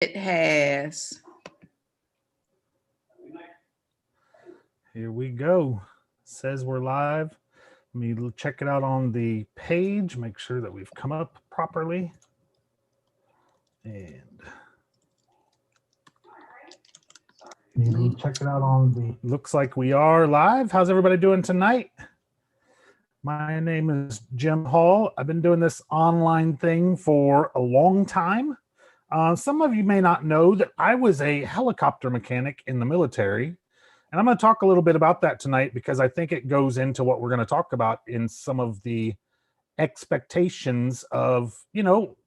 It has. Here we go. Says we're live. Let me check it out on the page, make sure that we've come up properly. And check it out on the. Looks like we are live. How's everybody doing tonight? My name is Jim Hall. I've been doing this online thing for a long time. Some of you may not know that I was a helicopter mechanic in the military. And I'm going to talk a little bit about that tonight because I think it goes into what we're going to talk about in some of the expectations of,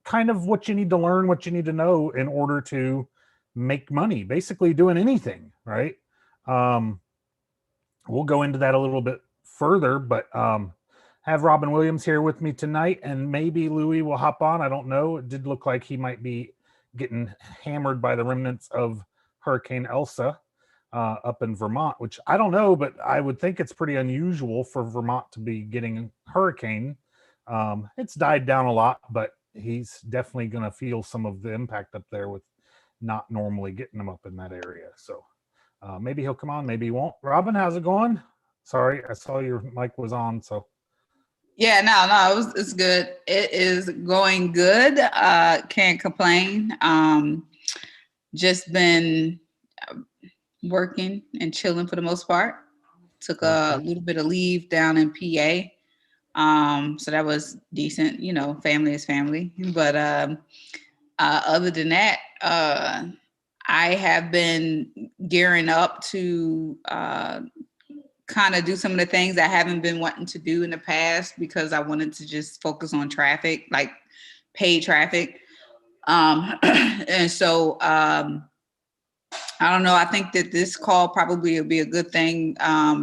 kind of what you need to learn, what you need to know in order to make money, basically doing anything, right? We'll go into that a little bit further, but have Robbin Williams here with me tonight, and maybe Lewy will hop on. I don't know. It did look like he might be getting hammered by the remnants of Hurricane Elsa. Up in Vermont, which I don't know, but I would think it's pretty unusual for Vermont to be getting a hurricane. It's died down a lot, but he's definitely going to feel some of the impact up there with not normally getting them up in that area. So maybe he'll come on, maybe he won't. Robbin, how's it going? Sorry, I saw your mic was on. So yeah, no, it's good. It is going good. Can't complain. Just been working and chilling for the most part. Took a little bit of leave down in PA. So that was decent, family is family. But other than that, I have been gearing up to kind of do some of the things I haven't been wanting to do in the past because I wanted to just focus on traffic, like paid traffic. And so I don't know. I think that this call probably will be a good thing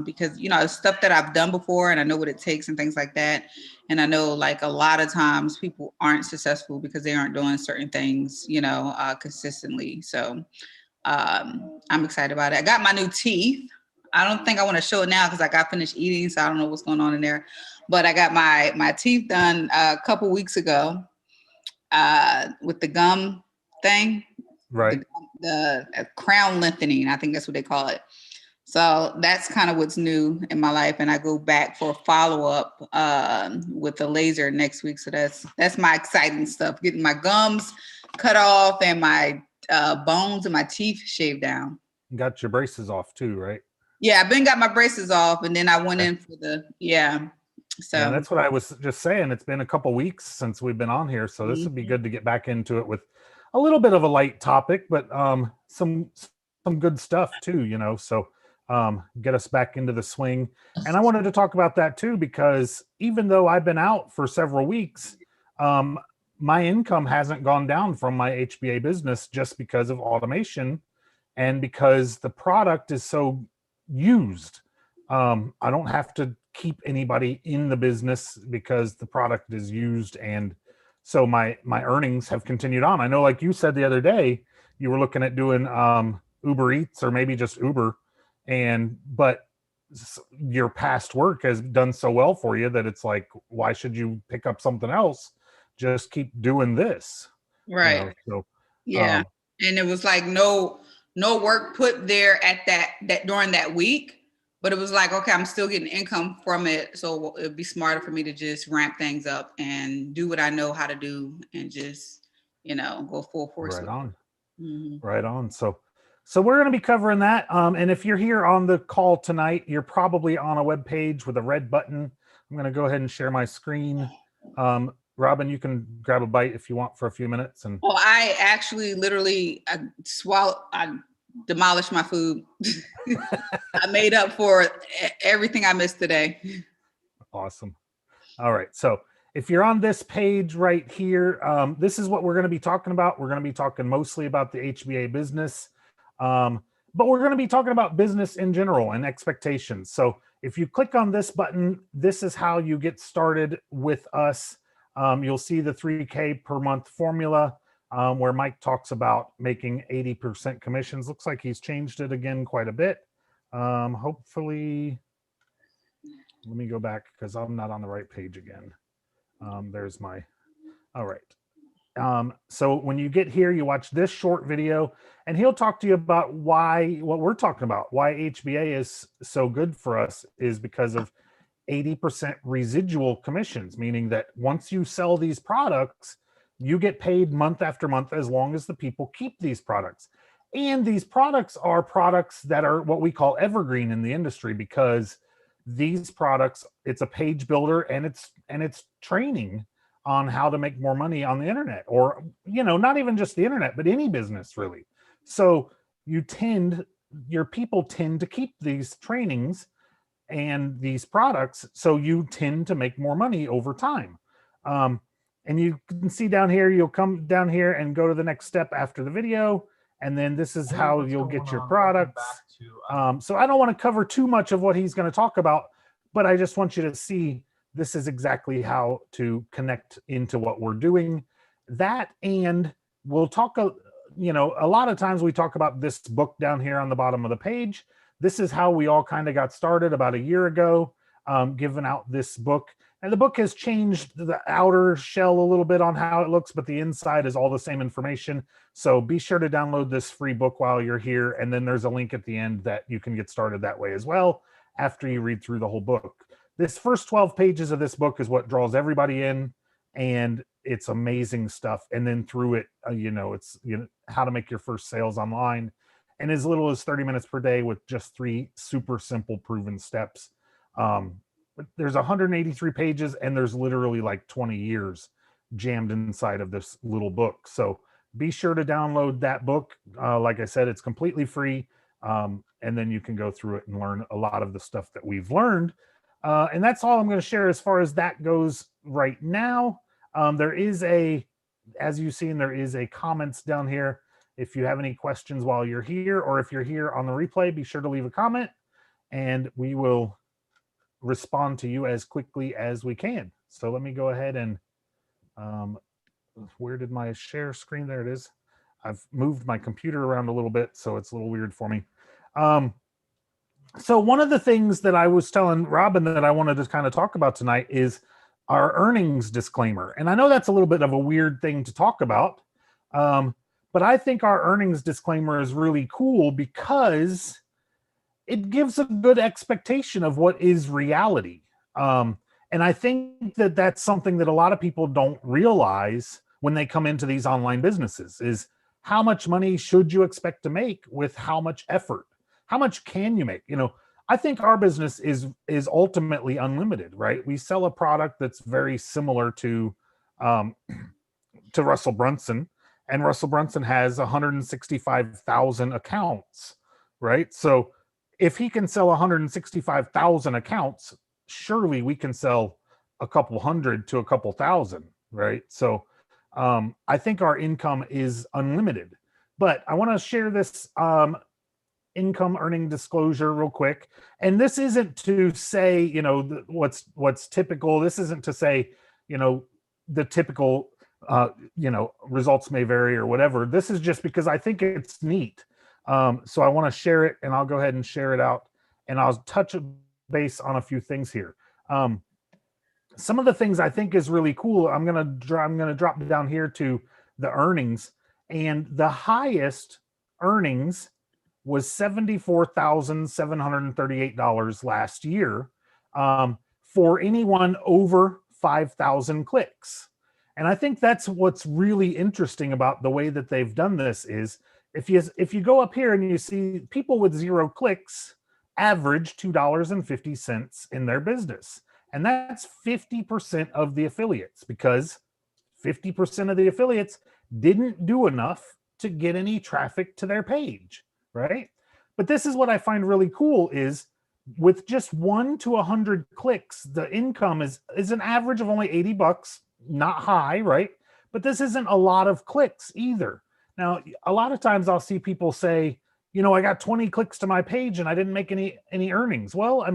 because, it's stuff that I've done before and I know what it takes and things like that. And I know like a lot of times people aren't successful because they aren't doing certain things, consistently. So I'm excited about it. I got my new teeth. I don't think I want to show it now because I got finished eating. So I don't know what's going on in there. But I got my teeth done a couple weeks ago with the gum thing. Right. The crown lengthening, I think that's what they call it. So that's kind of what's new in my life, and I go back for a follow-up with the laser next week. So that's my exciting stuff, getting my gums cut off and my bones and my teeth shaved down. You got your braces off too, right? Yeah, I've been got my braces off, and then I went in for So yeah, that's what I was just saying. It's been a couple weeks since we've been on here, so this would be good to get back into it with a little bit of a light topic, but some good stuff too, so get us back into the swing. And I wanted to talk about that too, because even though I've been out for several weeks, my income hasn't gone down from my HBA business just because of automation and because the product is so used. I don't have to keep anybody in the business because the product is used, and so my earnings have continued on. I know, like you said the other day, you were looking at doing Uber Eats or maybe just Uber, but your past work has done so well for you that it's like, why should you pick up something else? Just keep doing this, right. So yeah, and it was like no work put there at that during that week. But it was like, okay, I'm still getting income from it. So it'd be smarter for me to just ramp things up and do what I know how to do and just, go full force. Right on. Mm-hmm. Right on. So we're going to be covering that. And if you're here on the call tonight, you're probably on a web page with a red button. I'm going to go ahead and share my screen. Robbin, you can grab a bite if you want for a few minutes. And I actually literally I demolished my food. I made up for everything I missed today. Awesome. All right. So if you're on this page right here, this is what we're going to be talking about. We're going to be talking mostly about the HBA business, but we're going to be talking about business in general and expectations. So if you click on this button, this is how you get started with us. You'll see the 3K per month formula where Mike talks about making 80% commissions. Looks like he's changed it again quite a bit. Hopefully, let me go back because I'm not on the right page again. There's my, all right. So when you get here, you watch this short video, and he'll talk to you about what we're talking about, why HBA is so good for us is because of 80% residual commissions, meaning that once you sell these products, you get paid month after month as long as the people keep these products. And these products are products that are what we call evergreen in the industry, because these products, it's a page builder, and it's training on how to make more money on the internet, or not even just the internet, but any business really. So your people tend to keep these trainings and these products, so you tend to make more money over time. And you can see down here, you'll come down here and go to the next step after the video, and then this is how you'll get your products. So I don't want to cover too much of what he's going to talk about, but I just want you to see this is exactly how to connect into what we're doing. That, and we'll talk, a lot of times we talk about this book down here on the bottom of the page. This is how we all kind of got started about a year ago, giving out this book. And the book has changed the outer shell a little bit on how it looks, but the inside is all the same information. So be sure to download this free book while you're here. And then there's a link at the end that you can get started that way as well after you read through the whole book. This first 12 pages of this book is what draws everybody in, and it's amazing stuff. And then through it, it's how to make your first sales online, and as little as 30 minutes per day with just 3 super simple proven steps. There's 183 pages, and there's literally like 20 years jammed inside of this little book. So be sure to download that book. Like I said, it's completely free. And then you can go through it and learn a lot of the stuff that we've learned. And that's all I'm going to share as far as that goes right now. There is as you've seen, there is a comments down here. If you have any questions while you're here, or if you're here on the replay, be sure to leave a comment, and we will respond to you as quickly as we can. So let me go ahead and, where did my share screen? There it is. I've moved my computer around a little bit, so it's a little weird for me. So one of the things that I was telling Robbin that I wanted to kind of talk about tonight is our earnings disclaimer. And I know that's a little bit of a weird thing to talk about, but I think our earnings disclaimer is really cool because it gives a good expectation of what is reality. And I think that that's something that a lot of people don't realize when they come into these online businesses, is how much money should you expect to make with how much effort? How much can you make? I think our business is ultimately unlimited, right? We sell a product that's very similar to Russell Brunson, and Russell Brunson has 165,000 accounts, right? So if he can sell 165,000 accounts, surely we can sell a couple hundred to a couple thousand, right? So I think our income is unlimited. But I want to share this income earning disclosure real quick. And this isn't to say, what's typical. This isn't to say, the typical, results may vary or whatever. This is just because I think it's neat. So I want to share it, and I'll go ahead and share it out, and I'll touch base on a few things here. Some of the things I think is really cool. I'm gonna drop down here to the earnings, and the highest earnings was $74,738 last year, for anyone over 5,000 clicks. And I think that's what's really interesting about the way that they've done this is, if you go up here and you see people with 0 clicks average $2.50 in their business. And that's 50% of the affiliates, because 50% of the affiliates didn't do enough to get any traffic to their page, right? But this is what I find really cool is, with just 1 to 100 clicks, the income is an average of only $80, not high, right? But this isn't a lot of clicks either. Now, a lot of times I'll see people say, I got 20 clicks to my page and I didn't make any earnings. Well,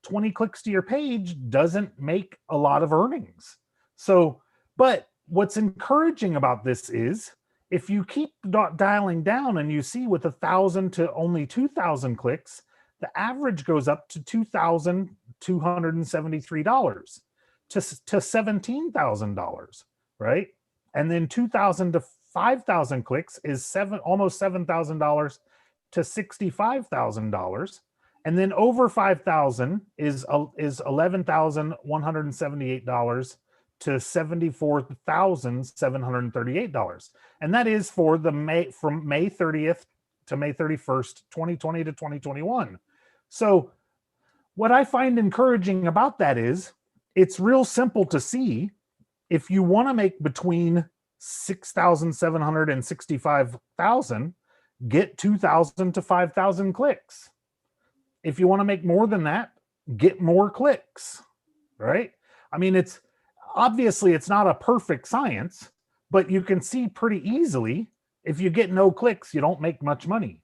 20 clicks to your page doesn't make a lot of earnings. So, but what's encouraging about this is, if you keep dialing down and you see with 1,000 to only 2,000 clicks, the average goes up to $2,273 to $17,000, right? And then 2,000 to 5,000 clicks is almost $7,000 to $65,000. And then over 5,000 is $11,178 to $74,738. And that is for from May 30th to May 31st, 2020 to 2021. So what I find encouraging about that is it's real simple to see. If you want to make between 6,700 and 65,000, get 2,000 to 5,000 clicks. If you want to make more than that, get more clicks, right? I mean, it's obviously it's not a perfect science, but you can see pretty easily if you get no clicks, you don't make much money.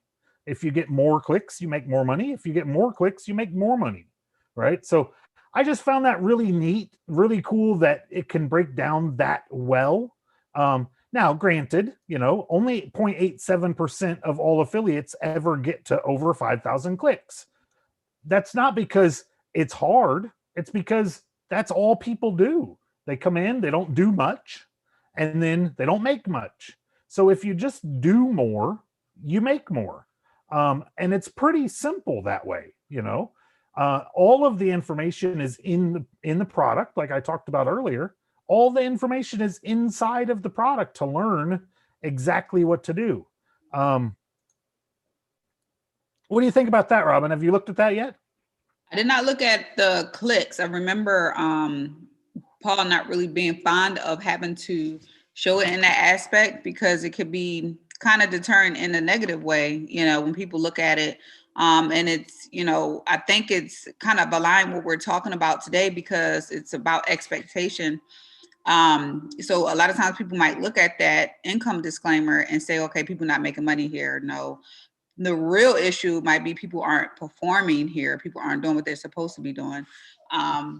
If you get more clicks, you make more money. If you get more clicks, you make more money, right? So I just found that really neat, really cool that it can break down that well. Now, granted, only 0.87% of all affiliates ever get to over 5,000 clicks. That's not because it's hard. It's because that's all people do. They come in, they don't do much, and then they don't make much. So if you just do more, you make more. And it's pretty simple that way, all of the information is in the product, like I talked about earlier. All the information is inside of the product to learn exactly what to do. What do you think about that, Robbin? Have you looked at that yet? I did not look at the clicks. I remember Paul not really being fond of having to show it in that aspect because it could be kind of deterrent in a negative way, when people look at it. And it's, I think it's kind of aligned what we're talking about today because it's about expectation. So a lot of times people might look at that income disclaimer and say, okay, people not making money here. No, the real issue might be people aren't performing here. People aren't doing what they're supposed to be doing.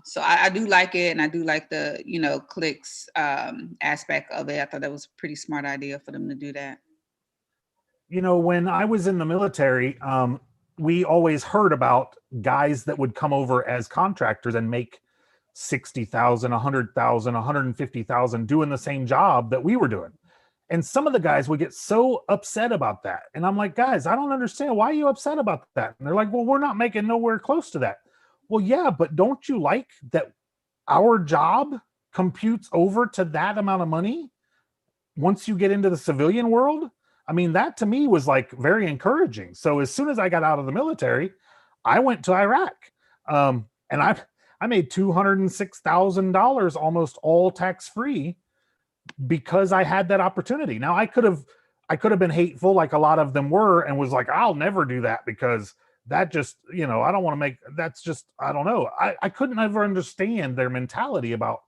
So I do like it. And I do like the, clicks aspect of it. I thought that was a pretty smart idea for them to do that. When I was in the military, we always heard about guys that would come over as contractors and make 60,000, 100,000, 150,000 doing the same job that we were doing. And some of the guys would get so upset about that. And I'm like, guys, I don't understand. Why are you upset about that? And they're like, well, we're not making nowhere close to that. Well, yeah, but don't you like that our job computes over to that amount of money once you get into the civilian world? I mean, that to me was like very encouraging. So as soon as I got out of the military, I went to Iraq. And I made $206,000 almost all tax-free because I had that opportunity. Now I could have been hateful like a lot of them were and was like, I'll never do that because that just, I don't want to make, that's just, I don't know. I couldn't ever understand their mentality about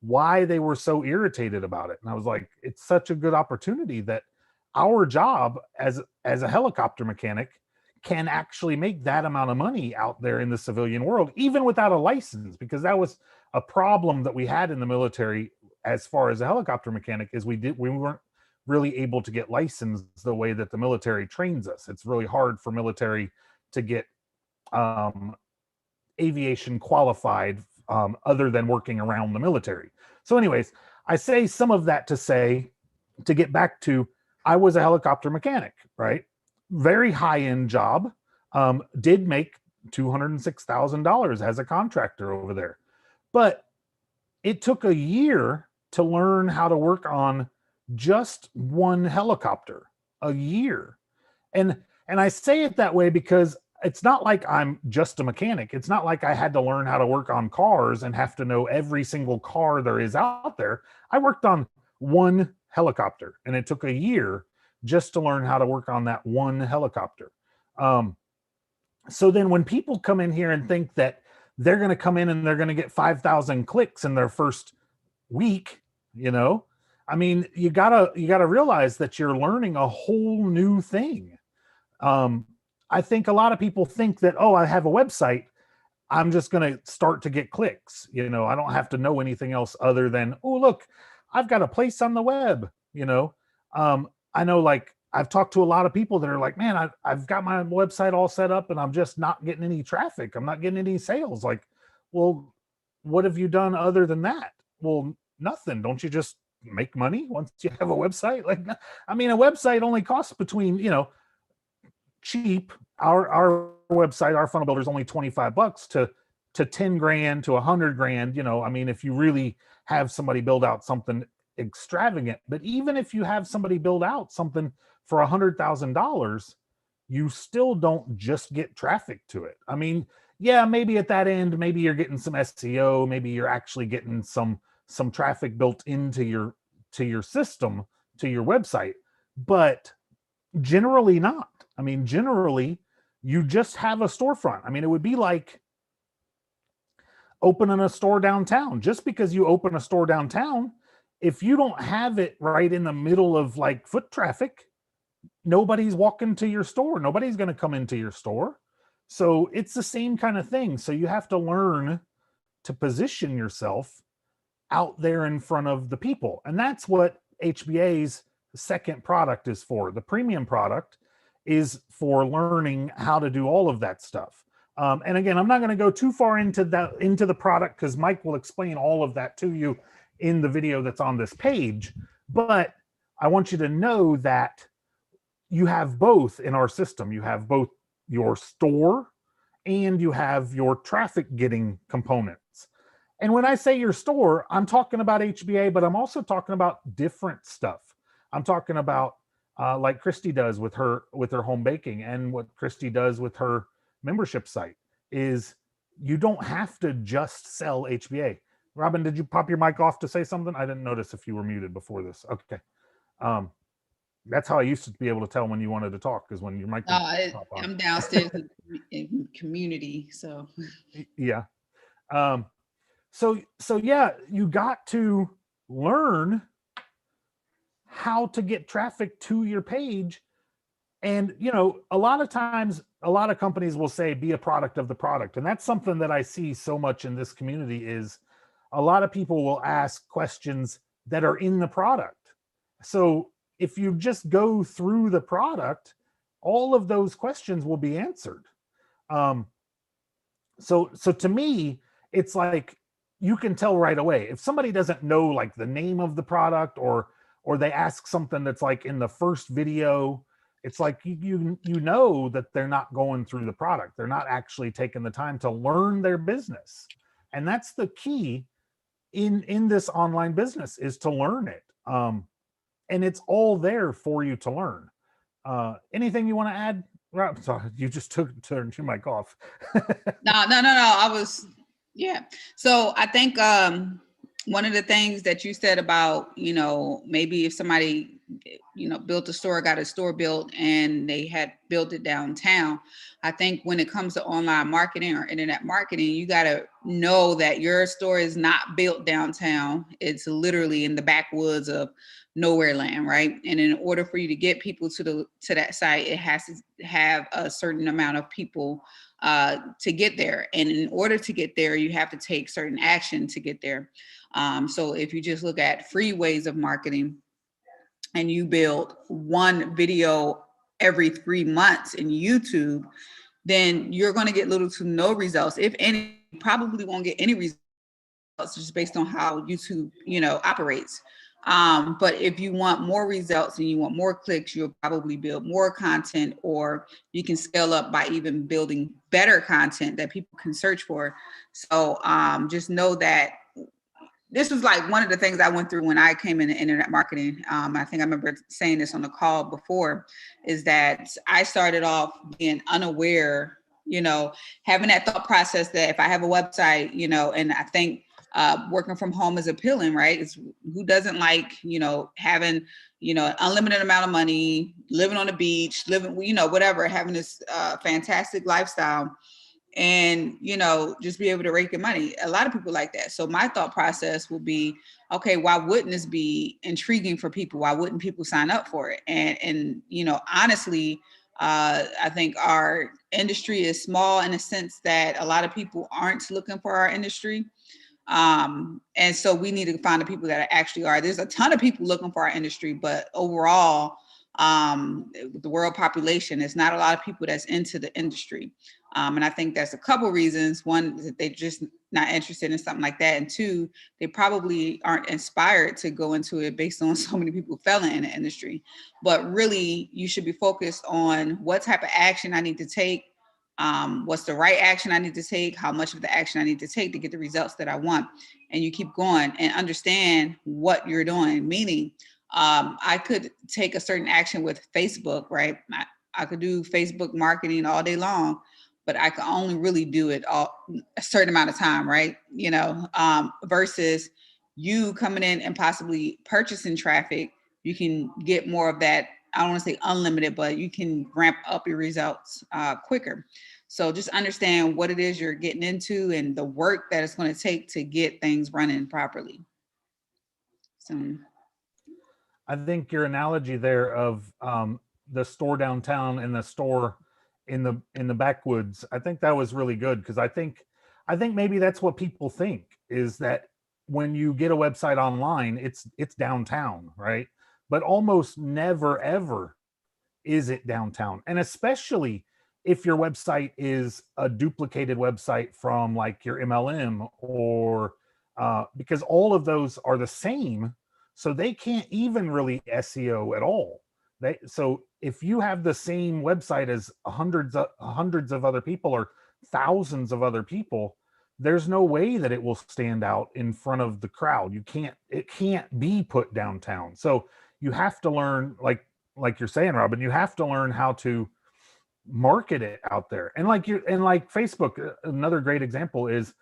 why they were so irritated about it. And I was like, it's such a good opportunity that our job as a helicopter mechanic can actually make that amount of money out there in the civilian world, even without a license, because that was a problem that we had in the military as far as a helicopter mechanic is we weren't really able to get licensed the way that the military trains us. It's really hard for military to get aviation qualified other than working around the military. So anyways, I say some of that to get back to, I was a helicopter mechanic, right? Very high-end job, did make $206,000 as a contractor over there. But it took a year to learn how to work on just one helicopter, a year. And I say it that way because it's not like I'm just a mechanic. It's not like I had to learn how to work on cars and have to know every single car there is out there. I worked on one helicopter and it took a year just to learn how to work on that one helicopter. So then when people come in here and think that they're going to come in and they're going to get 5,000 clicks in their first week, I mean, you gotta realize that you're learning a whole new thing. I think a lot of people think that, oh, I have a website, I'm just going to start to get clicks. I don't have to know anything else other than, oh, look, I've got a place on the web. I know, like, I've talked to a lot of people that are like, man, I've got my website all set up and I'm just not getting any traffic. I'm not getting any sales. Like, well, what have you done other than that? Well, nothing. Don't you just make money once you have a website? Like, I mean, a website only costs between, you know, cheap. Our website, our funnel builder is only $25 to 10 grand to 100 grand. You know, I mean, if you really have somebody build out something extravagant, but even if you have somebody build out something for $100,000, you still don't just get traffic to it. I mean, yeah, maybe at that end, maybe you're getting some SEO, maybe you're actually getting some traffic built into your system, to your website, but generally not. I mean, generally you just have a storefront. I mean, it would be like opening a store downtown. Just because you open a store downtown, if you don't have it right in the middle of like foot traffic, nobody's walking to your store. Nobody's going to come into your store. So it's the same kind of thing. So you have to learn to position yourself out there in front of the people. And that's what HBA's second product is for. The premium product is for learning how to do all of that stuff. And again, I'm not going to go too far into the product, because Mike will explain all of that to you in the video that's on this page. But I want you to know that you have both in our system. You have both your store and you have your traffic getting components. And when I say your store, I'm talking about HBA, but I'm also talking about different stuff. I'm talking about like Kristi does with her home baking, and what Kristi does with her membership site is you don't have to just sell HBA. Robbin, did you pop your mic off to say something? I didn't notice if you were muted before this. Okay. That's how I used to be able to tell when you wanted to talk, because when your mic would pop on. I'm downstairs in community, so. Yeah. So yeah, you got to learn how to get traffic to your page. And, you know, a lot of times, a lot of companies will say, be a product of the product. And that's something that I see so much in this community, is a lot of people will ask questions that are in the product. So if you just go through the product, all of those questions will be answered. So to me, it's like, you can tell right away if somebody doesn't know like the name of the product, or they ask something that's like in the first video. It's like you know that they're not going through the product. They're not actually taking the time to learn their business. And that's the key in this online business, is to learn it. And it's all there for you to learn. Anything you want to add? Rob, sorry, you just turned your mic off. No. I was, yeah. So I think one of the things that you said about, you know, maybe if somebody, you know, built a store, got a store built, and they had built it downtown. I think when it comes to online marketing or internet marketing, you got to know that your store is not built downtown. It's literally in the backwoods of nowhere land, right? And in order for you to get people to that site, it has to have a certain amount of people to get there. And in order to get there, you have to take certain action to get there. So if you just look at free ways of marketing, and you build one video every 3 months in YouTube, then you're going to get little to no results. If any, you probably won't get any results, just based on how YouTube, you know, operates. But if you want more results and you want more clicks, you'll probably build more content, or you can scale up by even building better content that people can search for. So just know that this was like one of the things I went through when I came into internet marketing. I think I remember saying this on the call before, is that I started off being unaware, you know, having that thought process that if I have a website, you know, and I think working from home is appealing, right? It's, who doesn't like, you know, having, you know, an unlimited amount of money, living on the beach, living, you know, whatever, having this fantastic lifestyle, and, you know, just be able to rake your money. A lot of people like that. So my thought process will be, okay, why wouldn't this be intriguing for people? Why wouldn't people sign up for it? And you know, honestly, I think our industry is small in a sense that a lot of people aren't looking for our industry. And so we need to find the people that actually are. There's a ton of people looking for our industry, but overall, the world population, there's not a lot of people that's into the industry. And I think that's a couple reasons. One, that they just not interested in something like that. And two, they probably aren't inspired to go into it based on so many people failing in the industry. But really, you should be focused on what type of action I need to take, what's the right action I need to take, how much of the action I need to take to get the results that I want. And you keep going and understand what you're doing. Meaning, I could take a certain action with Facebook, right? I could do Facebook marketing all day long, but I can only really do it all a certain amount of time, right? You know, versus you coming in and possibly purchasing traffic, you can get more of that. I don't want to say unlimited, but you can ramp up your results quicker. So just understand what it is you're getting into and the work that it's going to take to get things running properly. So I think your analogy there of the store downtown and the store in the backwoods, I think that was really good, because I think maybe that's what people think, is that when you get a website online, it's downtown, right? But almost never ever is it downtown. And especially if your website is a duplicated website from like your MLM, or because all of those are the same, so they can't even really SEO at all. So if you have the same website as hundreds of other people or thousands of other people, there's no way that it will stand out in front of the crowd. It can't be put downtown. So you have to learn, like you're saying, Robbin, you have to learn how to market it out there. And like Facebook, another great example is,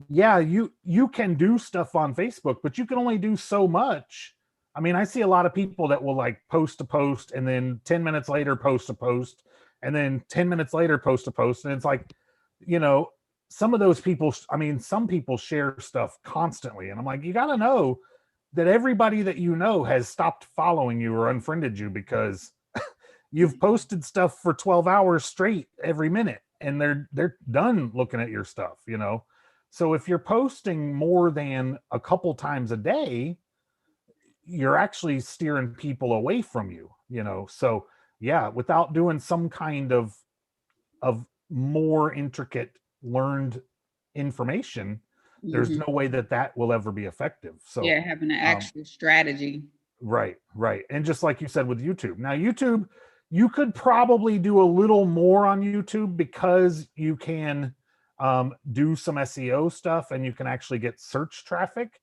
yeah, you can do stuff on Facebook, but you can only do so much. I mean, I see a lot of people that will like post a post and then 10 minutes later post a post, and then 10 minutes later post a post. And it's like, you know, some of those people, I mean, some people share stuff constantly. And I'm like, you got to know that everybody that you know has stopped following you or unfriended you because you've posted stuff for 12 hours straight every minute, and they're done looking at your stuff, you know? So if you're posting more than a couple times a day, you're actually steering people away from you, you know? So yeah, without doing some kind of more intricate learned information, there's no way that will ever be effective. So yeah, having an actual strategy. Right. And just like you said with YouTube. Now, YouTube, you could probably do a little more on YouTube because you can do some SEO stuff and you can actually get search traffic,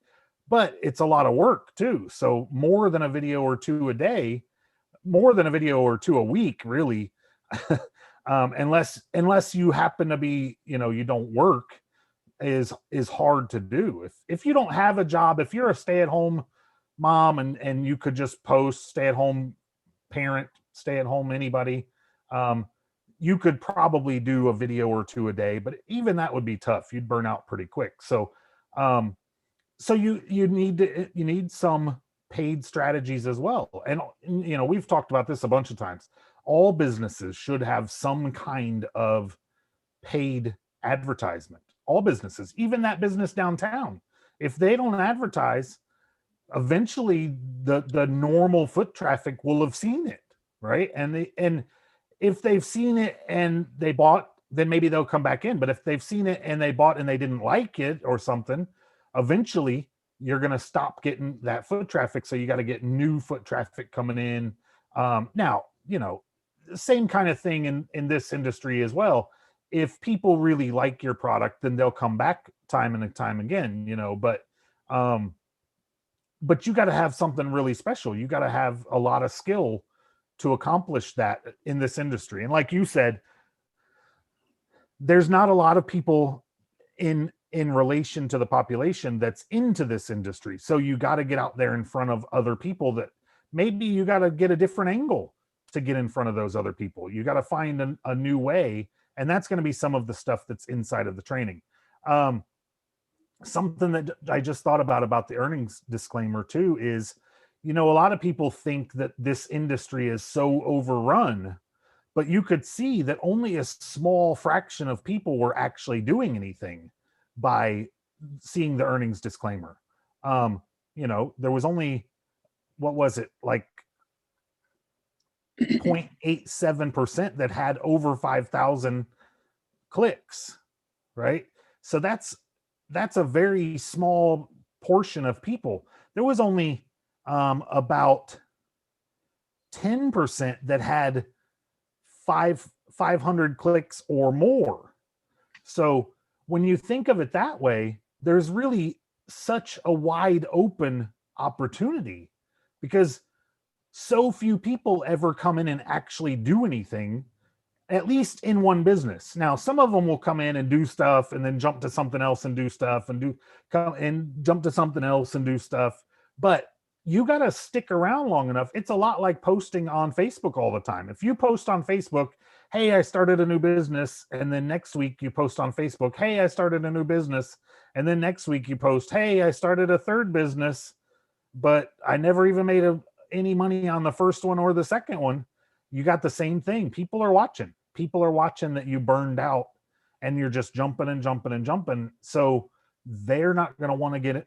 but it's a lot of work too. So more than a video or two a day, more than a video or two a week, really, unless you happen to be, you know, you don't work, is hard to do. If you don't have a job, if you're a stay-at-home mom and you could just post, stay-at-home parent, stay-at-home anybody, you could probably do a video or two a day, but even that would be tough. You'd burn out pretty quick. So you need some paid strategies as well. And you know, we've talked about this a bunch of times. All businesses should have some kind of paid advertisement. All businesses, even that business downtown, if they don't advertise, eventually the normal foot traffic will have seen it, right? And if they've seen it and they bought, then maybe they'll come back in. But if they've seen it and they bought and they didn't like it or something, eventually you're going to stop getting that foot traffic. So you got to get new foot traffic coming in. Now, you know, the same kind of thing in this industry as well. If people really like your product, then they'll come back time and time again, you know, but you got to have something really special. You got to have a lot of skill to accomplish that in this industry. And like you said, there's not a lot of people in relation to the population that's into this industry. So you got to get out there in front of other people. That maybe you got to get a different angle to get in front of those other people. You got to find a new way. And that's going to be some of the stuff that's inside of the training. Something that I just thought about the earnings disclaimer too is, you know, a lot of people think that this industry is so overrun, but you could see that only a small fraction of people were actually doing anything by seeing the earnings disclaimer. You know, there was only, what was it, like 0.87% that had over 5,000 clicks, right? So that's that's a very small portion of people. There was only about 10% that had 500 clicks or more. So when you think of it that way, there's really such a wide open opportunity, because so few people ever come in and actually do anything, at least in one business. Now, some of them will come in and do stuff and then jump to something else and do stuff and come and jump to something else and do stuff. But you got to stick around long enough. It's a lot like posting on Facebook all the time. If you post on Facebook, hey, I started a new business, and then next week you post on Facebook, hey, I started a new business, and then next week you post, hey, I started a third business, but I never even made any money on the first one or the second one, you got the same thing. People are watching. People are watching that you burned out and you're just jumping and jumping and jumping. So they're not going to want to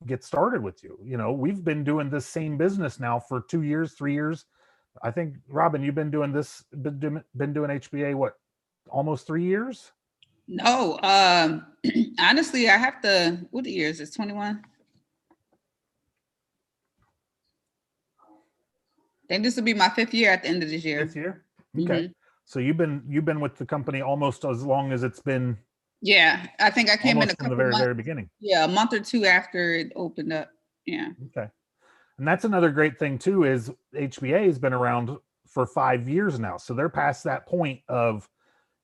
get started with you. You know, we've been doing this same business now for 2 years, 3 years. I think, Robbin, you've been doing doing HBA, what, almost 3 years? No, honestly, I have to, what years is 21? I think this will be my 5th year at the end of this year. 5th year? Okay. So you've been with the company almost as long as it's been. Yeah, I think I came in from the very beginning. Yeah, a month or two after it opened up. Yeah. Okay. And that's another great thing too, is HBA has been around for 5 years now. So they're past that point of,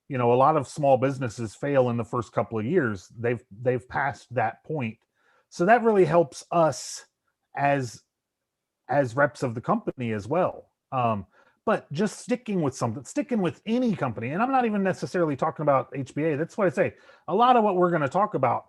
you know, a lot of small businesses fail in the first couple of years. They've passed that point. So that really helps us as reps of the company as well. But just sticking with any company, and I'm not even necessarily talking about HBA. That's why I say a lot of what we're going to talk about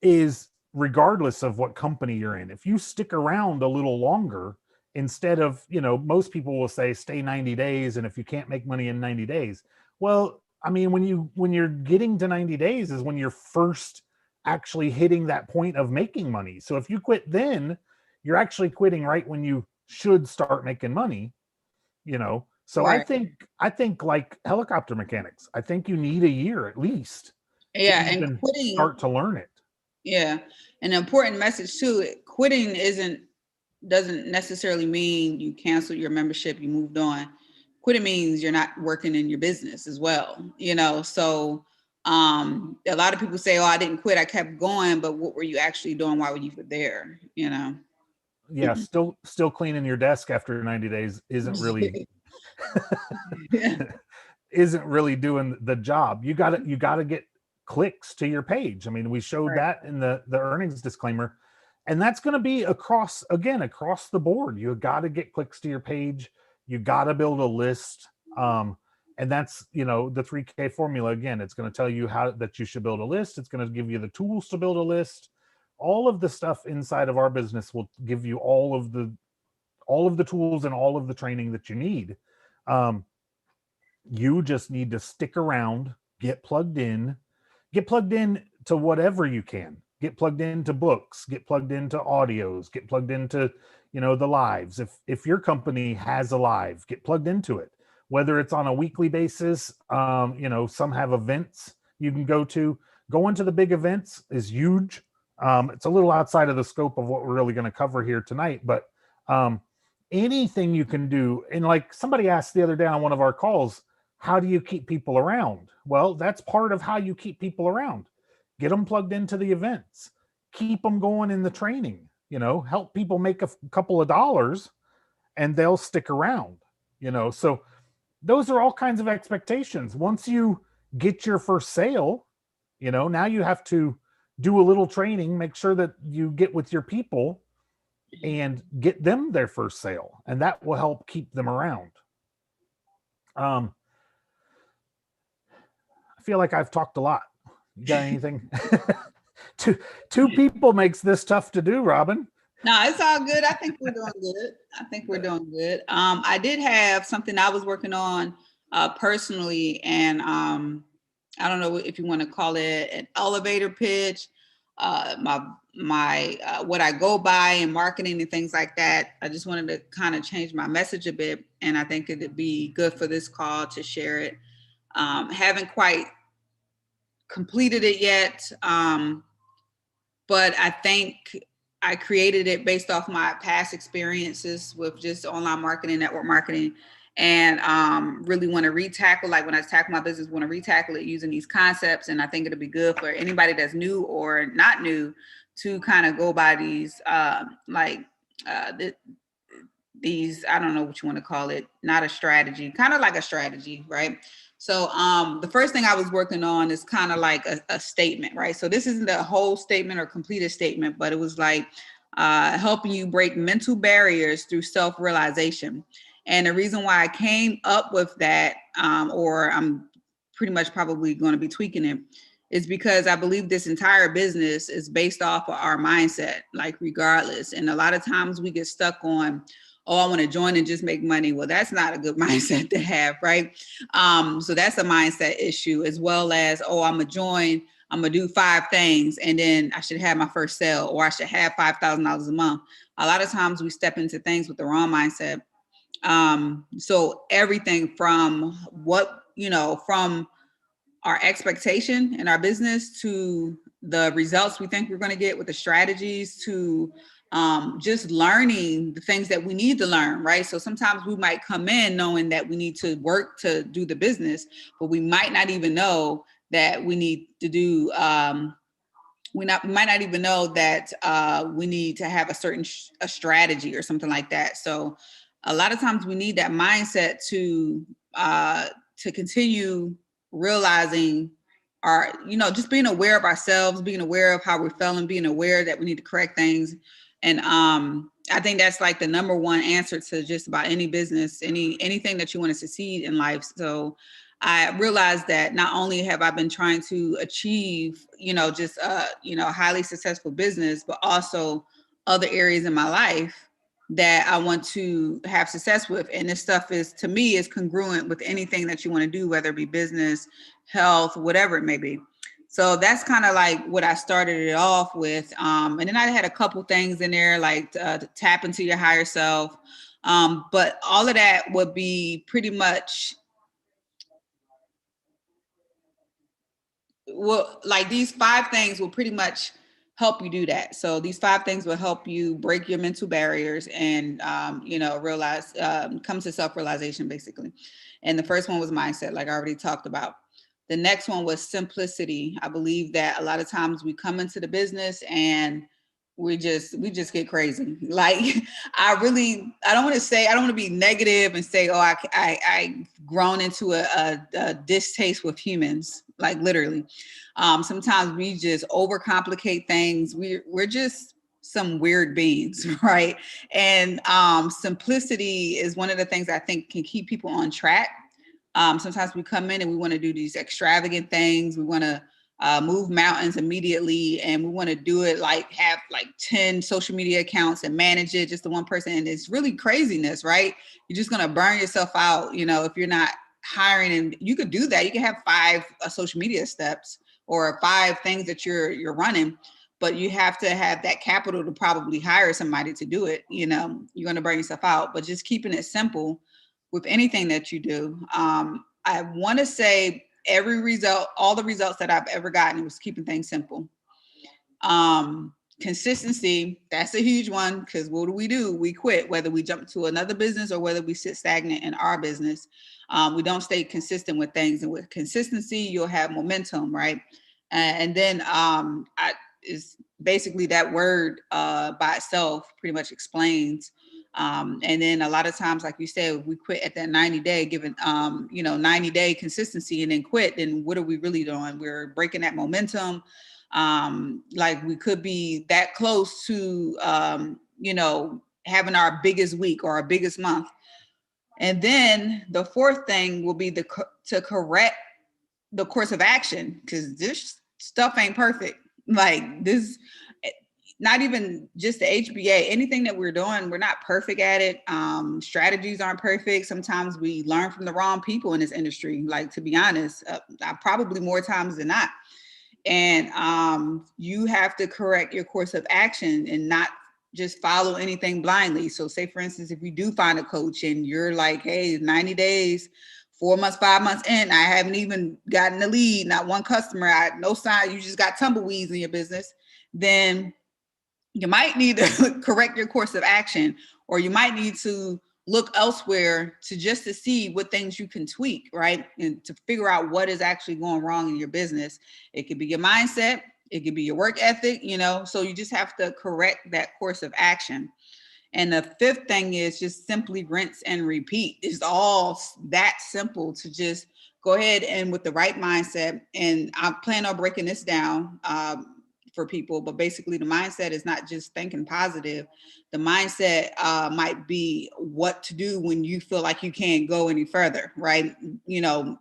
is regardless of what company you're in. If you stick around a little longer, instead of, you know, most people will say stay 90 days, and if you can't make money in 90 days, well, I mean, when you're getting to 90 days is when you're first actually hitting that point of making money. So if you quit then, you're actually quitting right when you should start making money, you know. So right. I think like helicopter mechanics, I think you need a year at least. Yeah, and quitting, start to learn it. Yeah, an important message too. Quitting doesn't necessarily mean you cancel your membership, you moved on. Quitting means you're not working in your business as well, you know. So a lot of people say, oh, I didn't quit, I kept going, but what were you actually doing? Why were you there, you know? Yeah, still cleaning your desk after 90 days isn't really isn't really doing the job. You gotta get clicks to your page. I mean, we showed that in the earnings disclaimer, and that's going to be across the board. You got to get clicks to your page. You got to build a list. And that's, you know, the 3K formula. Again, it's going to tell you that you should build a list. It's going to give you the tools to build a list. All of the stuff inside of our business will give you all of the tools and all of the training that you need. You just need to stick around, get plugged in to whatever you can. Get plugged into books, get plugged into audios, get plugged into, you know, the lives. If your company has a live, get plugged into it. Whether it's on a weekly basis, you know, some have events you can go to. Going to the big events is huge. It's a little outside of the scope of what we're really going to cover here tonight, but anything you can do. And like somebody asked the other day on one of our calls, how do you keep people around? Well, that's part of how you keep people around. Get them plugged into the events, keep them going in the training, you know, help people make a couple of dollars and they'll stick around, you know. So those are all kinds of expectations. Once you get your first sale, you know, now you have to do a little training, make sure that you get with your people and get them their first sale, and that will help keep them around. I feel like I've talked a lot. You got anything? Two people makes this tough to do, Robbin. No, it's all good. I think we're doing good. I did have something I was working on personally, and I don't know if you want to call it an elevator pitch. My what I go by in marketing and things like that. I just wanted to kind of change my message a bit, and I think it'd be good for this call to share it. Haven't quite completed it yet. but I think I created it based off my past experiences with just online marketing, network marketing, and really want to retackle, like when I tackle my business, want to retackle it using these concepts. And I think it'll be good for anybody that's new or not new to kind of go by these, these, I don't know what you want to call it, not a strategy, kind of like a strategy, right? So the first thing I was working on is kind of like a statement, right? So this isn't a whole statement or completed statement, but it was like helping you break mental barriers through self-realization. And the reason why I came up with that, or I'm pretty much probably going to be tweaking it, is because I believe this entire business is based off of our mindset, like regardless. And a lot of times we get stuck on, oh, I want to join and just make money. Well, that's not a good mindset to have, right? So that's a mindset issue, as well as, oh, I'm going to join, I'm going to do 5 things, and then I should have my first sale, or I should have $5,000 a month. A lot of times we step into things with the wrong mindset. So everything from from our expectation in our business to the results we think we're going to get with the strategies to just learning the things that we need to learn, right? So sometimes we might come in knowing that we need to work to do the business, but we might not even know that we need to do, we might not even know that we need to have a certain a strategy or something like that. So a lot of times we need that mindset to continue realizing our, just being aware of ourselves, being aware of how we're feeling, being aware that we need to correct things. And I think that's like the number one answer to just about any business, anything that you want to succeed in life. So I realized that not only have I been trying to achieve, just highly successful business, but also other areas in my life that I want to have success with. And this stuff is, to me, is congruent with anything that you want to do, whether it be business, health, whatever it may be. So that's kind of like what I started it off with. And then I had a couple things in there, like to tap into your higher self. But all of that would be pretty much, well, like these 5 things will pretty much help you do that. So these 5 things will help you break your mental barriers and, realize, come to self-realization, basically. And the first one was mindset, like I already talked about. The next one was simplicity. I believe that a lot of times we come into the business and we just get crazy. Like I don't want to be negative and say, oh, I grown into a distaste with humans, like literally. Sometimes we just overcomplicate things. We're just some weird beings, right? And simplicity is one of the things I think can keep people on track. Sometimes we come in and we want to do these extravagant things. We want to move mountains immediately, and we want to do it have 10 social media accounts and manage it just the one person. And it's really craziness, right? You're just going to burn yourself out, if you're not hiring. And you could do that. You can have 5 social media steps or 5 things that you're running, but you have to have that capital to probably hire somebody to do it. You're going to burn yourself out. But just keeping it simple with anything that you do. I want to say all the results that I've ever gotten was keeping things simple. Consistency, that's a huge one, because what do? We quit, whether we jump to another business or whether we sit stagnant in our business. We don't stay consistent with things. And with consistency, you'll have momentum, right? And then is basically that word by itself pretty much explains. And then a lot of times, like you said, we quit at that 90-day, given 90-day consistency and then quit, then what are we really doing? We're breaking that momentum. Like we could be that close to, having our biggest week or our biggest month. And then the 4th thing will be to correct the course of action, because this stuff ain't perfect. Like this, not even just the HBA, anything that we're doing, we're not perfect at it. Strategies aren't perfect. Sometimes we learn from the wrong people in this industry. Like, to be honest, probably more times than not. And you have to correct your course of action and not just follow anything blindly. So say, for instance, if you do find a coach and you're like, hey, 90 days, 4 months, 5 months in, I haven't even gotten a lead, not one customer, no sign, you just got tumbleweeds in your business, then you might need to correct your course of action, or you might need to look elsewhere to see what things you can tweak, right? And to figure out what is actually going wrong in your business. It could be your mindset, it could be your work ethic, so you just have to correct that course of action. And the fifth thing is just simply rinse and repeat. It's all that simple to just go ahead and with the right mindset. And I plan on breaking this down for people, but basically the mindset is not just thinking positive. The mindset might be what to do when you feel like you can't go any further, right?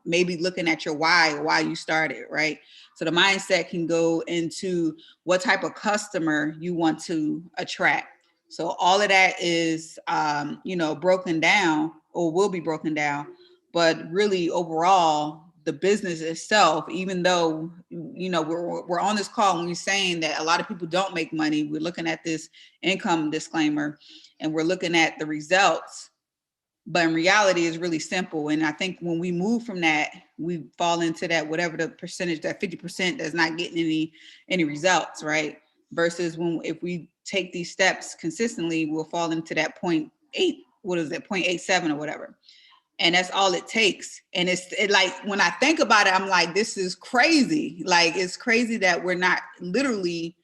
Maybe looking at your why you started, right? So the mindset can go into what type of customer you want to attract. So all of that is, broken down, or will be broken down. But really, overall, the business itself, even though, we're on this call and we're saying that a lot of people don't make money, we're looking at this income disclaimer and we're looking at the results. But in reality, it's really simple. And I think when we move from that, we fall into that, whatever the percentage, that 50% that's not getting any results, right? Versus if we take these steps consistently, we'll fall into that 0.87 or whatever. And that's all it takes. And it's like, when I think about it, I'm like, this is crazy. Like, it's crazy that we're not literally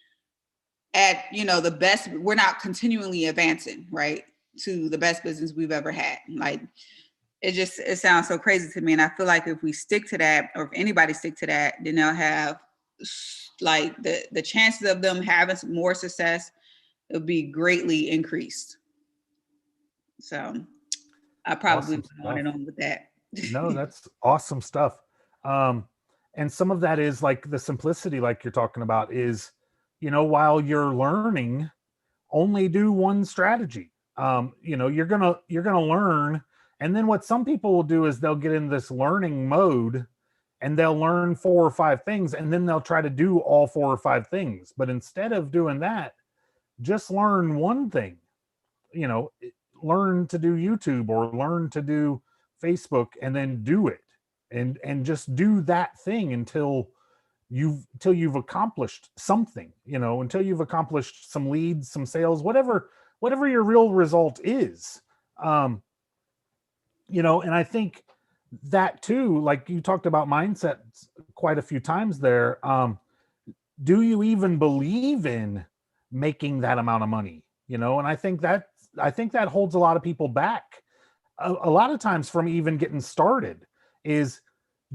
at, the best, we're not continually advancing, right, to the best business we've ever had. Like, it sounds so crazy to me. And I feel like if we stick to that, or if anybody stick to that, then they'll have like the chances of them having more success will be greatly increased. So I probably went on and on with that. No, that's awesome stuff. And some of that is like the simplicity, like you're talking about, is, while you're learning, only do one strategy. You're gonna learn, and then what some people will do is they'll get in this learning mode and they'll learn 4 or 5 things, and then they'll try to do all 4 or 5 things. But instead of doing that, just learn one thing. Learn to do YouTube or learn to do Facebook, and then do it, and just do that thing until you've accomplished something, until you've accomplished some leads, some sales, whatever your real result is. And I think that too, like you talked about mindset quite a few times there. Do you even believe in making that amount of money? And I think that holds a lot of people back a lot of times from even getting started. Is,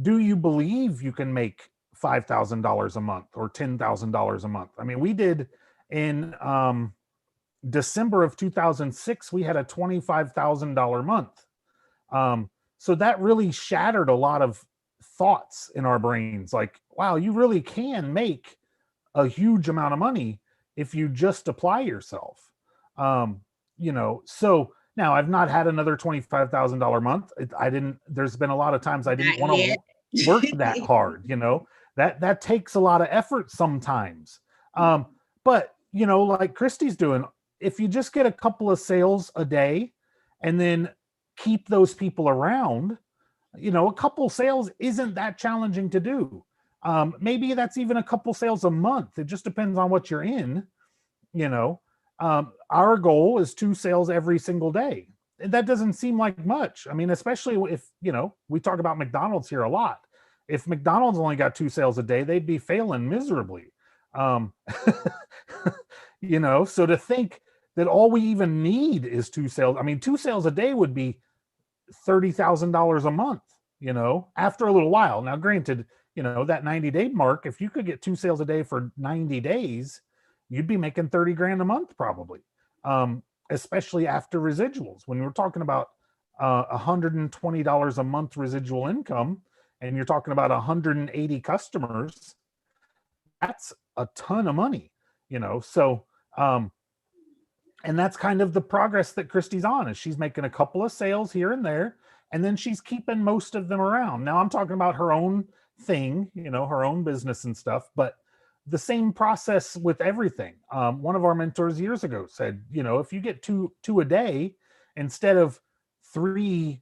do you believe you can make $5,000 a month or $10,000 a month? I mean, we did in December of 2006, we had a $25,000 month. So that really shattered a lot of thoughts in our brains. Like, wow, you really can make a huge amount of money if you just apply yourself. So now I've not had another $25,000 month. There's been a lot of times I didn't want to work that hard, that takes a lot of effort sometimes. But like Kristi's doing, if you just get a couple of sales a day and then keep those people around, a couple sales isn't that challenging to do. Maybe that's even a couple sales a month. It just depends on what you're in. Our goal is 2 sales every single day. And that doesn't seem like much. I mean, especially if, we talk about McDonald's here a lot. If McDonald's only got 2 sales a day, they'd be failing miserably. So to think that all we even need is 2 sales. I mean, 2 sales a day would be $30,000 a month, after a little while. Now, granted, that 90-day mark, if you could get 2 sales a day for 90 days, you'd be making 30 grand a month probably. Especially after residuals. When we're talking about $120 a month residual income, and you're talking about 180 customers, that's a ton of money, So, and that's kind of the progress that Kristi's on, is she's making a couple of sales here and there, and then she's keeping most of them around. Now I'm talking about her own thing, her own business and stuff, but the same process with everything. One of our mentors years ago said, if you get two a day instead of 3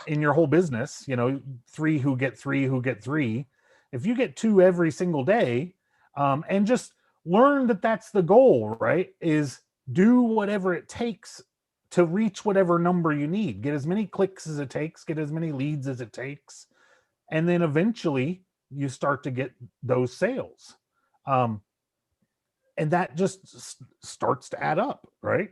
in your whole business, 3 who get 3 who get 3, if you get 2 every single day, and just learn that that's the goal, right? Is do whatever it takes to reach whatever number you need. Get as many clicks as it takes, get as many leads as it takes, and then eventually you start to get those sales. And that just starts to add up, right?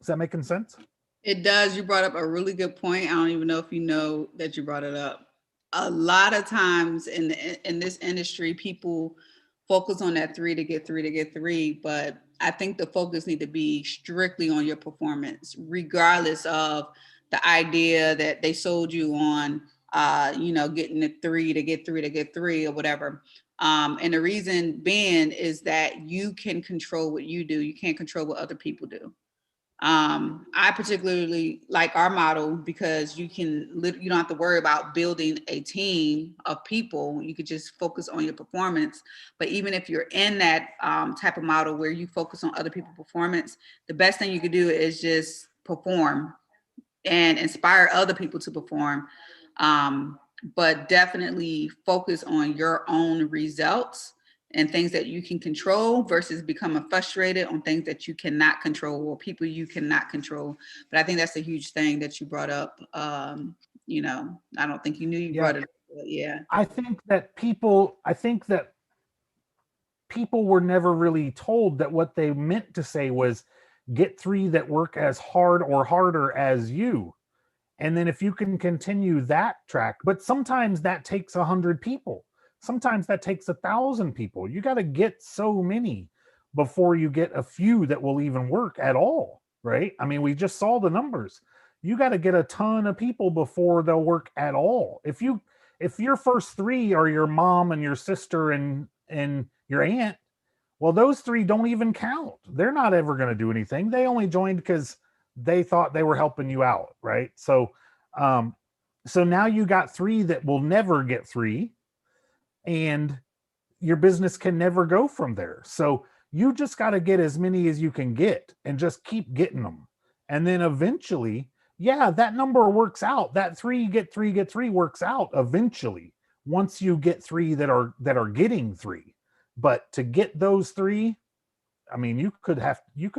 Is that making sense? It does. You brought up a really good point. I don't even know if you know that you brought it up. A lot of times in this industry, people focus on that three to get three, but I think the focus need to be strictly on your performance, regardless of the idea that they sold you on, getting the three to get three or whatever. And the reason being is that you can control what you do. You can't control what other people do. I particularly like our model because you don't have to worry about building a team of people. You could just focus on your performance. But even if you're in that type of model where you focus on other people's performance, the best thing you could do is just perform and inspire other people to perform. But definitely focus on your own results and things that you can control versus becoming frustrated on things that you cannot control or people you cannot control. But I think that's a huge thing that you brought up. I don't think you knew you brought it up, but yeah. I think that people were never really told that what they meant to say was get three that work as hard or harder as you. And then if you can continue that track, but sometimes that takes 100 people. Sometimes that takes 1,000 people. You got to get so many before you get a few that will even work at all, right? I mean, we just saw the numbers. You got to get a ton of people before they'll work at all. If your first three are your mom and your sister and your aunt, well, those three don't even count. They're not ever going to do anything. They only joined because they thought they were helping you out, right? So now you got three that will never get three, and your business can never go from there. So you just got to get as many as you can get and just keep getting them. And then eventually, yeah, that number works out. That three get three works out eventually once you get three that are getting three. But to get those three, I mean, you could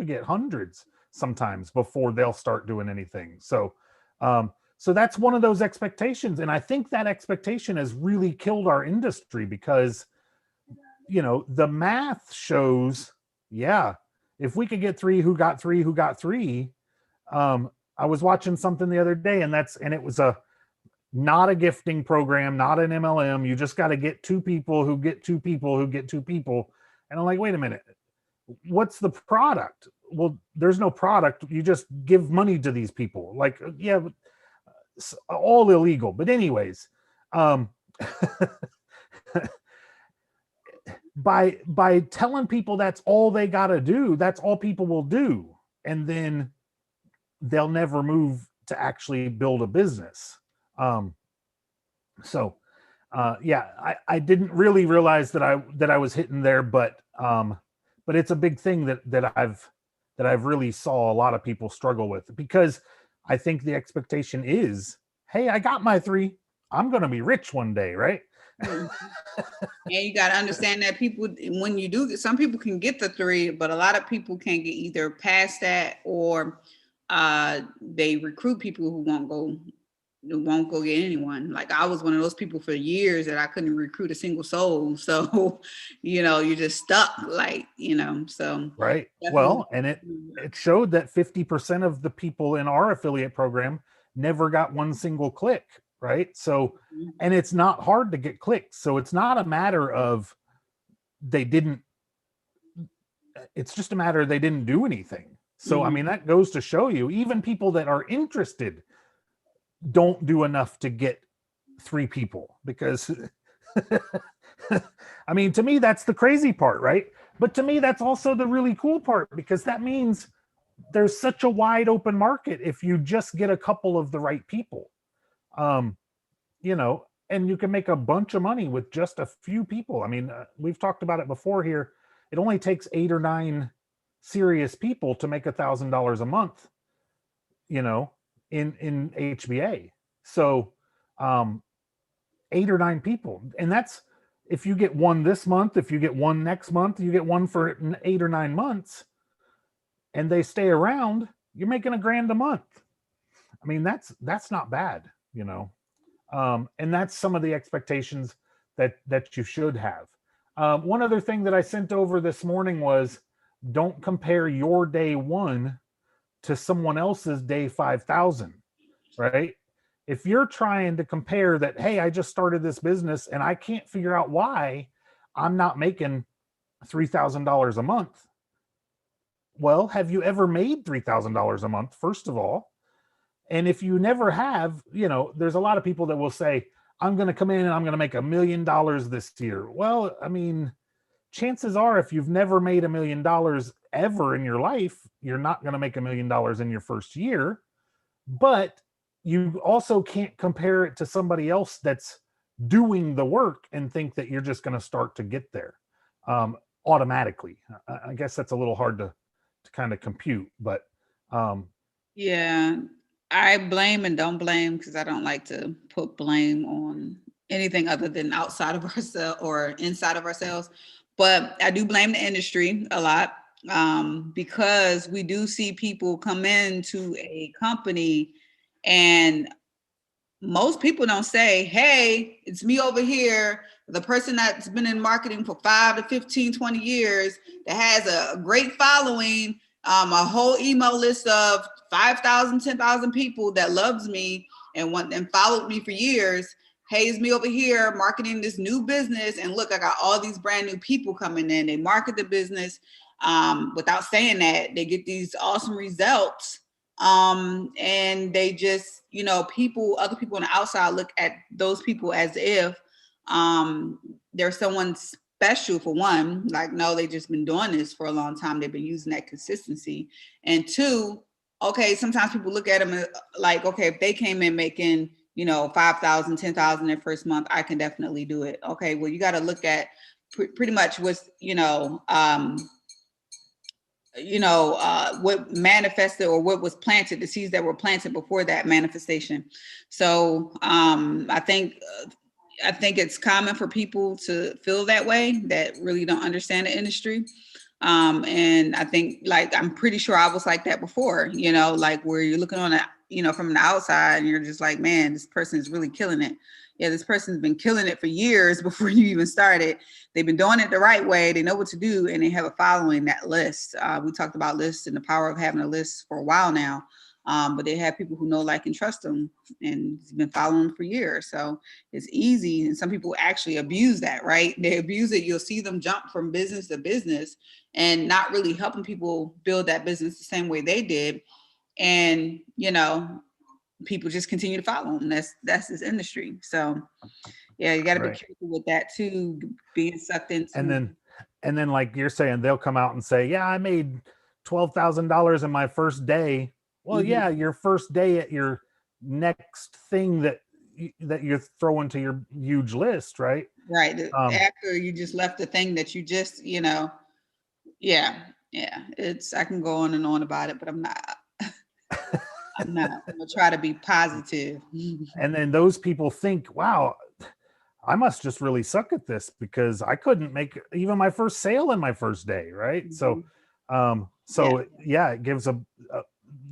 get hundreds sometimes before they'll start doing anything. So that's one of those expectations. And I think that expectation has really killed our industry because, the math shows, yeah, if we could get three who got three. I was watching something the other day and it was not a gifting program, not an MLM. You just got to get two people who get two people who get two people. And I'm like, wait a minute, what's the product? Well, there's no product. You just give money to these people. Like, yeah, all illegal. But anyways, by telling people that's all they got to do, that's all people will do. And then they'll never move to actually build a business. I didn't really realize that I was hitting there, but it's a big thing that I've really saw a lot of people struggle with, because I think the expectation is, hey, I got my three, I'm going to be rich one day, right? And you got to understand that people, when you do, some people can get the three, but a lot of people can't get either past that, or they recruit people who won't go get anyone. Like I was one of those people for years that I couldn't recruit a single soul. So, you're just stuck, so. Right. Well, and it showed that 50% of the people in our affiliate program never got one single click. Right. So, and it's not hard to get clicks. So it's not a matter of it's just a matter of they didn't do anything. So, I mean, that goes to show you, even people that are interested don't do enough to get three people, because I mean, to me, that's the crazy part, right? But to me, that's also the really cool part, because that means there's such a wide open market if you just get a couple of the right people. And you can make a bunch of money with just a few people. I mean, we've talked about it before here. It only takes 8 or 9 serious people to make $1,000 a month, in HBA. So 8 or 9 people. And that's if you get one this month, if you get one next month, you get one for 8 or 9 months, and they stay around, you're making $1,000 a month. I mean, that's not bad, you know. And that's some of the expectations that you should have. One other thing that I sent over this morning was, don't compare your day one to someone else's day 5,000, right? If you're trying to compare that, hey, I just started this business and I can't figure out why I'm not making $3,000 a month. Well, have you ever made $3,000 a month, first of all? And if you never have, you know, there's a lot of people that will say, I'm going to come in and I'm going to make $1 million this year. Well, I mean, chances are, if you've never made $1 million ever in your life, you're not going to make $1 million in your first year. But you also can't compare it to somebody else that's doing the work and think that you're just going to start to get there automatically. I guess that's a little hard to kind of compute, but yeah, I blame and don't blame, because I don't like to put blame on anything other than outside of ourselves or inside of ourselves. But I do blame the industry a lot, because we do see people come into a company, and most people don't say, hey, it's me over here, the person that's been in marketing for 5 to 15, 20 years, that has a great following, a whole email list of 5,000, 10,000 people that loves me and followed me for years. Hey, it's me over here marketing this new business. And look, I got all these brand new people coming in. They market the business without saying that. They get these awesome results. And they just, you know, other people on the outside look at those people as if they're someone special, for one. Like, no, they just been doing this for a long time. They've been using that consistency. And two, okay, sometimes people look at them like, okay, if they came in making, you know, 5,000, 10,000 their first month, I can definitely do it. Okay, well, you got to look at pretty much what's, what manifested, or what was planted, the seeds that were planted before that manifestation. So I think it's common for people to feel that way, that really don't understand the industry. And I think, like, I'm pretty sure I was like that before, you know, like where you're looking on it, you know, from the outside, and you're just like, man, this person is really killing it. Yeah, this person's been killing it for years before you even started. They've been doing it the right way. They know what to do, and they have a following that list. We talked about lists and the power of having a list for a while now. But they have people who know, like, and trust them, and been following them for years. So it's easy. And some people actually abuse that, right? They abuse it. You'll see them jump from business to business and not really helping people build that business the same way they did. And, you know, people just continue to follow them. That's this industry. So yeah, you got to be careful with that too, being sucked into. And then like you're saying, they'll come out and say, yeah, I made $12,000 in my first day. Well, yeah, your first day at your next thing that you're throwing to your huge list, right? Right. After you just left the thing that you just, you know, yeah. I can go on and on about it, but I'm not. I'm gonna try to be positive. And then those people think, wow, I must just really suck at this, because I couldn't make even my first sale in my first day, right? So it gives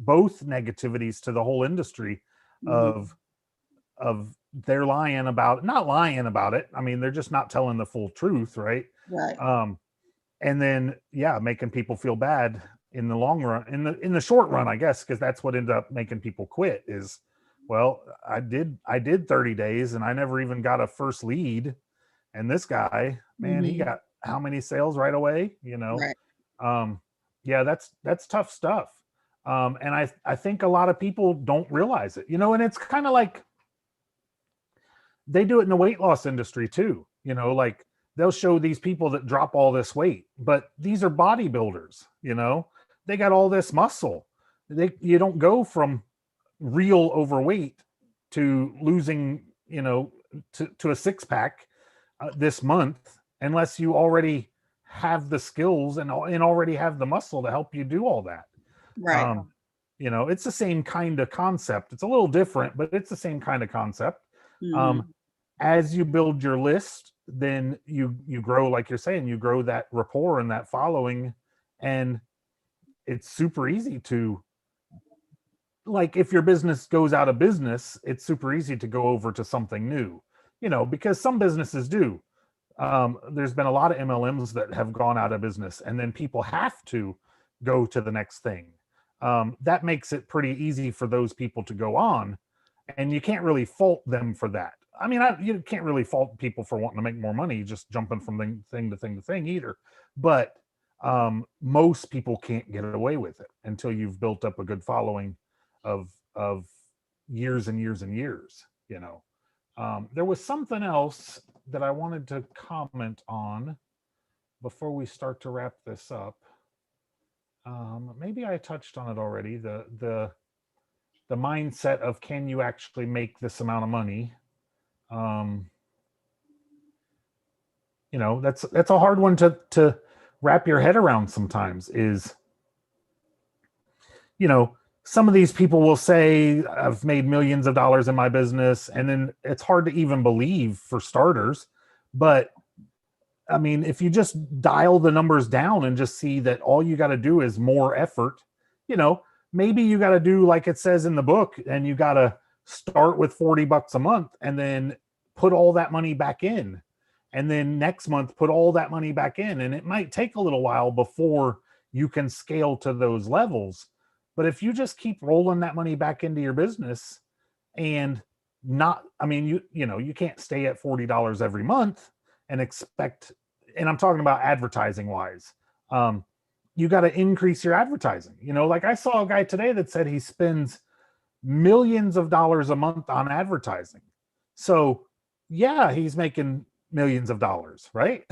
both negativities to the whole industry of they're not lying about it. I mean, they're just not telling the full truth, right? Right. And then making people feel bad in the long run, in the short run, I guess, because that's what ended up making people quit is, well, I did 30 days and I never even got a first lead. And this guy, man, he got how many sales right away, you know? Right. That's tough stuff. And I think a lot of people don't realize it, you know, and it's kind of like they do it in the weight loss industry too, you know, like they'll show these people that drop all this weight, but these are bodybuilders, you know, they got all this muscle. You don't go from real overweight to losing, you know, to a six pack this month, unless you already have the skills and already have the muscle to help you do all that. Right. You know, it's the same kind of concept. It's a little different, but it's the same kind of concept. As you build your list, then you grow, like you're saying, you grow that rapport and that following, and it's super easy to, like, if your business goes out of business, it's super easy to go over to something new, because some businesses do. There's been a lot of MLMs that have gone out of business, and then people have to go to the next thing. That makes it pretty easy for those people to go on, and you can't really fault them for that. I mean, you can't really fault people for wanting to make more money, just jumping from thing to thing to thing either. But most people can't get away with it until you've built up a good following of years and years and years. There was something else that I wanted to comment on before we start to wrap this up. Maybe I touched on it already. The mindset of, can you actually make this amount of money? That's a hard one to wrap your head around sometimes. Is, some of these people will say, I've made millions of dollars in my business, and then it's hard to even believe, for starters. But I mean, if you just dial the numbers down and just see that all you got to do is more effort, maybe you got to do like it says in the book, and you got to start with $40 a month and then put all that money back in. And then next month, put all that money back in. And it might take a little while before you can scale to those levels. But if you just keep rolling that money back into your business, and you can't stay at $40 every month and expect, and I'm talking about advertising wise, you got to increase your advertising. Like I saw a guy today that said he spends millions of dollars a month on advertising. So yeah, he's making millions of dollars, right?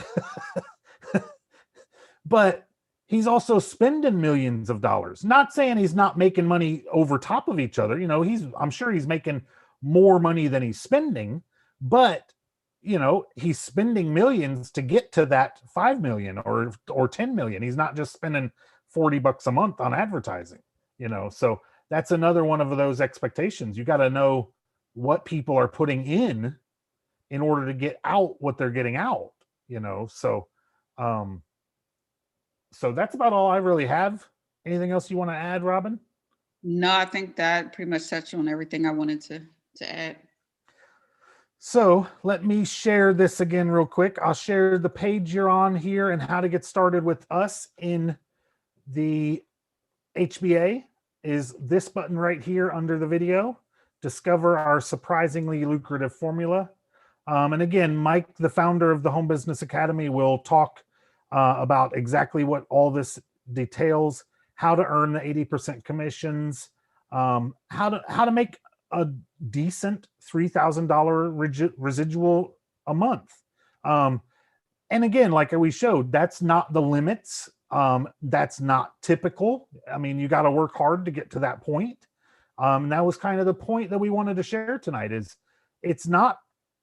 But he's also spending millions of dollars. Not saying he's not making money over top of each other. I'm sure he's making more money than he's spending, but he's spending millions to get to that 5 million or 10 million. He's not just spending $40 a month on advertising, so that's another one of those expectations. You got to know what people are putting in order to get out what they're getting out, so that's about all I really have. Anything else you want to add, Robbin? No, I think that pretty much touched on everything I wanted to add. So let me share this again real quick. I'll share the page you're on here and how to get started with us in the HBA is this button right here under the video. Discover our surprisingly lucrative formula. And again, Mike, the founder of the Home Business Academy, will talk about exactly what all this details, how to earn the 80% commissions, how to make a decent $3,000 residual a month. And again, like we showed, that's not the limits. That's not typical. I mean, you got to work hard to get to that point. And that was kind of the point that we wanted to share tonight. Is it's not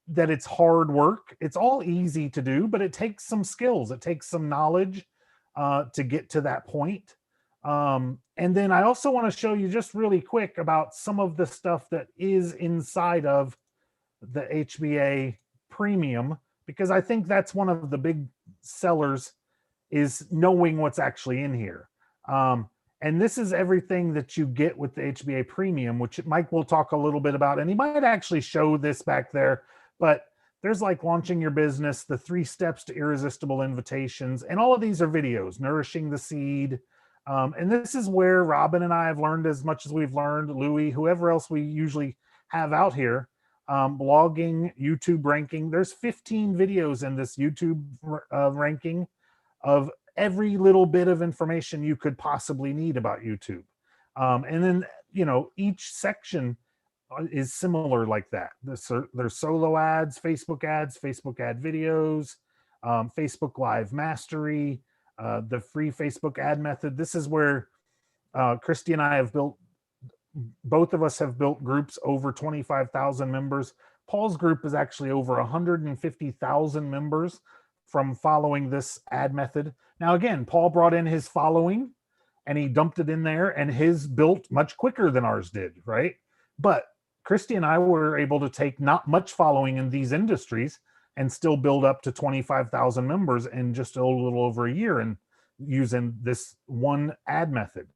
that it's hard work. It's all easy to do, but it takes some skills. It takes some knowledge to get to that point. And then I also want to show you just really quick about some of the stuff that is inside of the HBA Premium, because I think that's one of the big sellers, is knowing what's actually in here. And this is everything that you get with the HBA Premium, which Mike will talk a little bit about, and he might actually show this back there. But there's like launching your business, the 3 steps to irresistible invitations, and all of these are videos, nourishing the seed. And this is where Robbin and I have learned as much as we've learned, Lewy, whoever else we usually have out here, blogging, YouTube ranking. There's 15 videos in this YouTube ranking of every little bit of information you could possibly need about YouTube. And then, each section is similar like that. There's solo ads, Facebook ad videos, Facebook Live Mastery, the free Facebook ad method. This is where Kristi and I have built, both of us have built groups over 25,000 members. Paul's group is actually over 150,000 members from following this ad method. Now, again, Paul brought in his following and he dumped it in there, and his built much quicker than ours did, right? But Kristi and I were able to take not much following in these industries and still build up to 25,000 members in just a little over a year, and using this one ad method.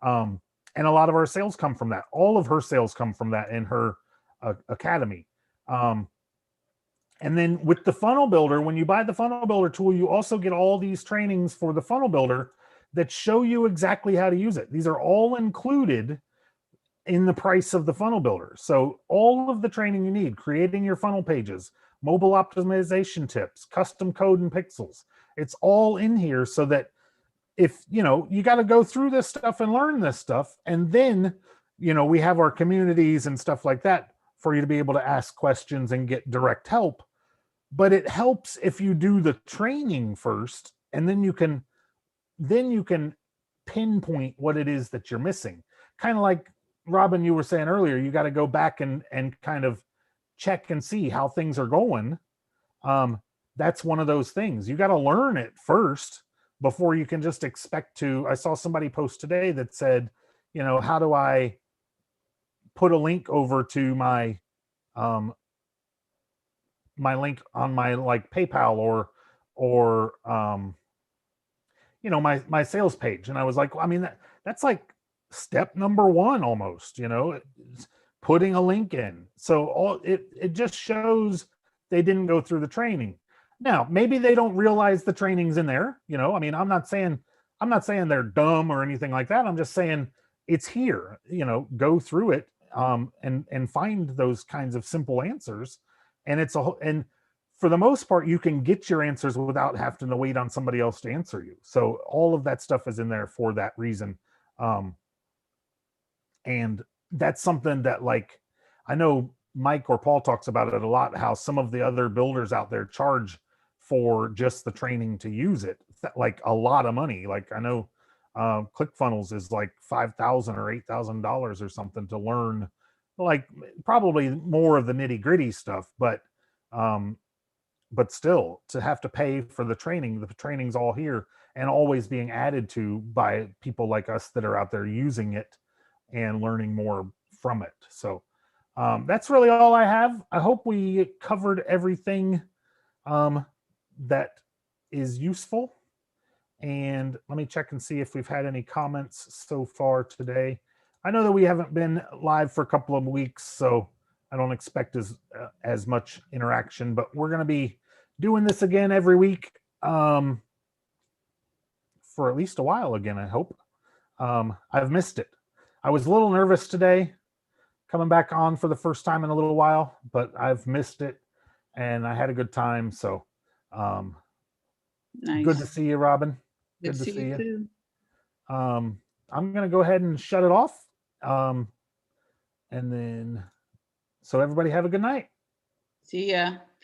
And a lot of our sales come from that. All of her sales come from that in her academy. And then with the funnel builder, when you buy the funnel builder tool, you also get all these trainings for the funnel builder that show you exactly how to use it. These are all included in the price of the funnel builder. So all of the training you need, creating your funnel pages, mobile optimization tips, custom code and pixels, it's all in here, so that if, you know, you got to go through this stuff and learn this stuff. And then, you know, we have our communities and stuff like that for you to be able to ask questions and get direct help. But it helps if you do the training first, and then you can pinpoint what it is that you're missing. Kind of like Robbin, you were saying earlier, you got to go back and kind of check and see how things are going. That's one of those things. You got to learn it first before you can just expect to. I saw somebody post today that said, you know, how do I put a link over to my my link on my like PayPal or you know, my sales page? And I was like, well, I mean, that's like step number one almost, you know, putting a link in. So all it just shows they didn't go through the training. Now, maybe they don't realize the training's in there, you know. I mean, I'm not saying they're dumb or anything like that. I'm just saying it's here, you know. Go through it and find those kinds of simple answers. And and for the most part, you can get your answers without having to wait on somebody else to answer you. So all of that stuff is in there for that reason. And that's something that, like, I know Mike or Paul talks about it a lot, how some of the other builders out there charge for just the training to use it, like a lot of money. Like I know ClickFunnels is like $5,000 or $8,000 or something to learn, like probably more of the nitty gritty stuff, but still to have to pay for the training. The training's all here and always being added to by people like us that are out there using it and learning more from it. So that's really all I have. I hope we covered everything that is useful. And let me check and see if we've had any comments so far today. I know that we haven't been live for a couple of weeks, so I don't expect as much interaction, but we're going to be doing this again every week for at least a while again, I hope. I've missed it. I was a little nervous today coming back on for the first time in a little while, but I've missed it and I had a good time. So nice. Good to see you, Robbin. Good to see you too. I'm going to go ahead and shut it off. And then, so everybody have a good night. See ya.